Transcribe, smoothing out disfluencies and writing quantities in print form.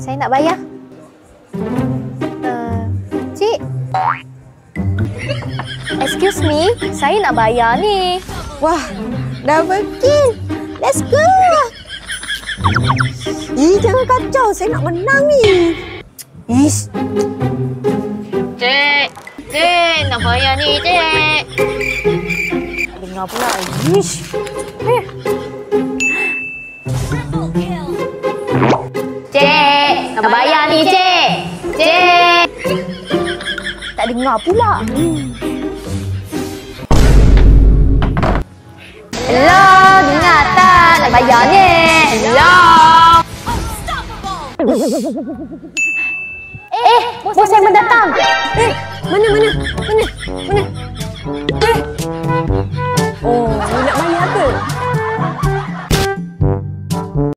saya nak bayar. Cik. Excuse me, saya nak bayar ni. Wah, dah booking. Let's go. Jangan kacau. Saya nak menang ni. Ish. Cik, nak bayar ni, Cik. Tak dengar pula. Ish. Cik, nak bayar ni, Cik. Cik. Tak dengar pula. Hello, dengar tak? Nak bayar ni. Hello. Bos saya mendatang. Mana? Oh, nak bayar ke?